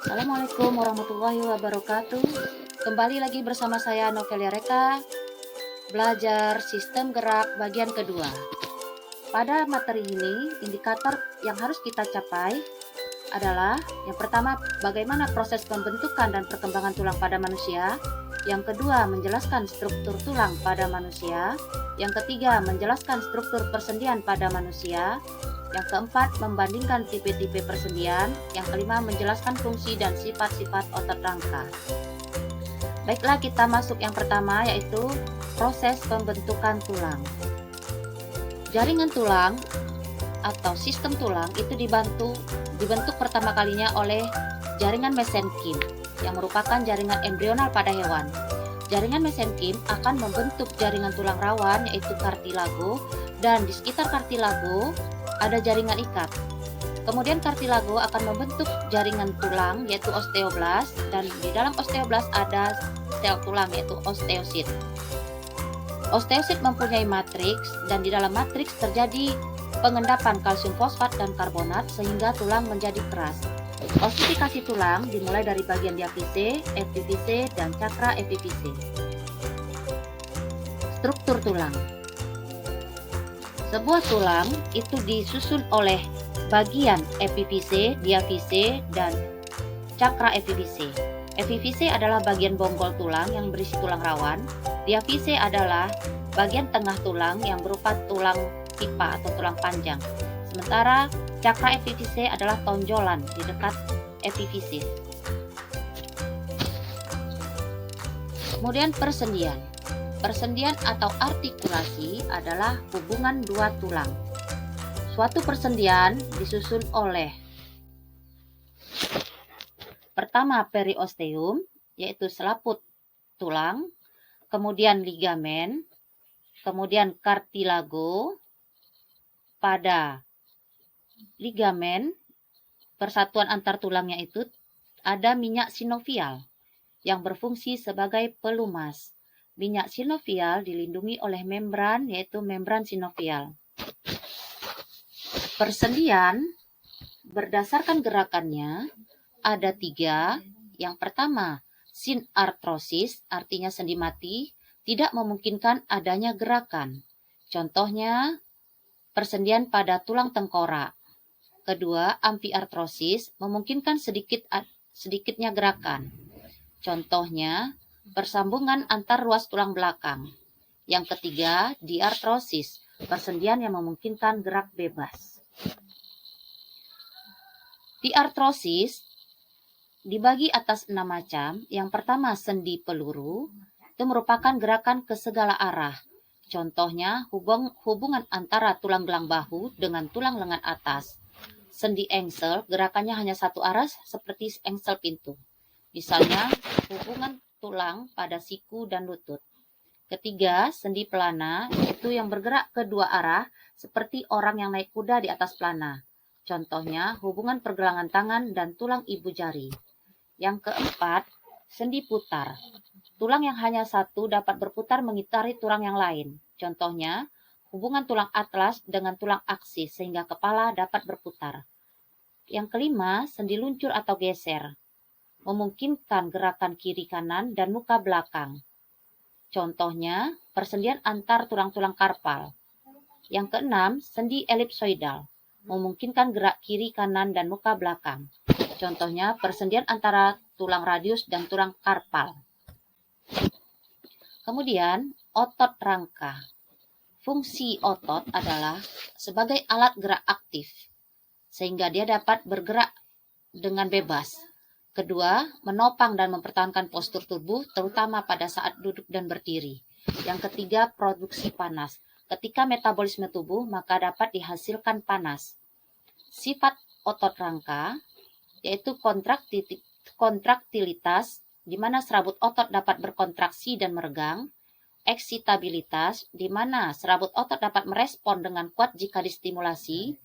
Assalamualaikum warahmatullahi wabarakatuh. Kembali lagi bersama saya Novelia Reka, belajar sistem gerak bagian kedua. Pada materi ini, indikator yang harus kita capai adalah yang pertama, bagaimana proses pembentukan dan perkembangan tulang pada manusia. Yang kedua, menjelaskan struktur tulang pada manusia. Yang ketiga, menjelaskan struktur persendian pada manusia. Yang keempat, membandingkan tipe-tipe persendian. Yang kelima, menjelaskan fungsi dan sifat-sifat otot rangka. Baiklah, kita masuk yang pertama, yaitu proses pembentukan tulang. Jaringan tulang atau sistem tulang itu dibentuk pertama kalinya oleh jaringan mesenkim yang merupakan jaringan embrional pada hewan. Jaringan mesenkim akan membentuk jaringan tulang rawan, yaitu kartilago, dan di sekitar kartilago ada jaringan ikat. Kemudian kartilago akan membentuk jaringan tulang, yaitu osteoblas, dan di dalam osteoblas ada sel tulang, yaitu osteosit. Osteosit mempunyai matriks, dan di dalam matriks terjadi pengendapan kalsium fosfat dan karbonat sehingga tulang menjadi keras. Ossifikasi tulang dimulai dari bagian diafise, epifise, dan cakra epifise. Struktur tulang. Sebuah tulang itu disusun oleh bagian epifise, diafise, dan cakra epifise. Epifise adalah bagian bonggol tulang yang berisi tulang rawan. Diafise adalah bagian tengah tulang yang berupa tulang pipa atau tulang panjang. Sementara cakra epifise adalah tonjolan di dekat epifisis. Kemudian persendian. Persendian atau artikulasi adalah hubungan dua tulang. Suatu persendian disusun oleh pertama periosteum, yaitu selaput tulang, kemudian ligamen, kemudian kartilago. Pada ligamen, persatuan antar tulangnya itu ada minyak sinovial yang berfungsi sebagai pelumas. Minyak sinovial dilindungi oleh membran, yaitu membran sinovial. Persendian berdasarkan gerakannya ada 3. Yang pertama, synarthrosis, artinya sendi mati, tidak memungkinkan adanya gerakan. Contohnya, persendian pada tulang tengkorak. Kedua, amfiartrosis, memungkinkan sedikitnya gerakan. Contohnya, persambungan antar ruas tulang belakang. Yang ketiga, diartrosis, persendian yang memungkinkan gerak bebas. Diartrosis dibagi atas 6 macam. Yang pertama, sendi peluru, itu merupakan gerakan ke segala arah. Contohnya, hubungan antara tulang gelang bahu dengan tulang lengan atas. Sendi engsel, gerakannya hanya satu arah seperti engsel pintu. Misalnya, hubungan tulang pada siku dan lutut. Ketiga, sendi pelana, yaitu yang bergerak ke dua arah seperti orang yang naik kuda di atas pelana. Contohnya, hubungan pergelangan tangan dan tulang ibu jari. Yang keempat, sendi putar. Tulang yang hanya satu dapat berputar mengitari tulang yang lain. Contohnya, hubungan tulang atlas dengan tulang aksis sehingga kepala dapat berputar. Yang kelima, sendi luncur atau geser. Memungkinkan gerakan kiri kanan dan muka belakang. Contohnya, persendian antar tulang-tulang karpal. Yang keenam, sendi elipsoidal. Memungkinkan gerak kiri kanan dan muka belakang. Contohnya, persendian antara tulang radius dan tulang karpal. Kemudian, otot rangka. Fungsi otot adalah sebagai alat gerak aktif, sehingga dia dapat bergerak dengan bebas. Kedua, menopang dan mempertahankan postur tubuh, terutama pada saat duduk dan berdiri. Yang ketiga, produksi panas. Ketika metabolisme tubuh, maka dapat dihasilkan panas. Sifat otot rangka, yaitu kontraktilitas, di mana serabut otot dapat berkontraksi dan meregang. Eksitabilitas, di mana serabut otot dapat merespon dengan kuat jika distimulasi.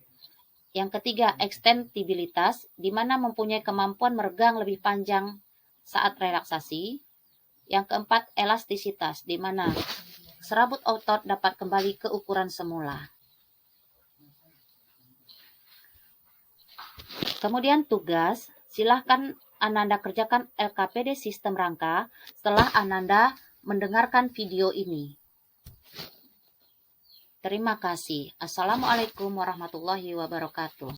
Yang ketiga, ekstensibilitas, di mana mempunyai kemampuan meregang lebih panjang saat relaksasi. Yang keempat, elastisitas, di mana serabut otot dapat kembali ke ukuran semula. Kemudian tugas, silahkan Ananda kerjakan LKPD sistem rangka setelah Ananda mendengarkan video ini. Terima kasih. Assalamualaikum warahmatullahi wabarakatuh.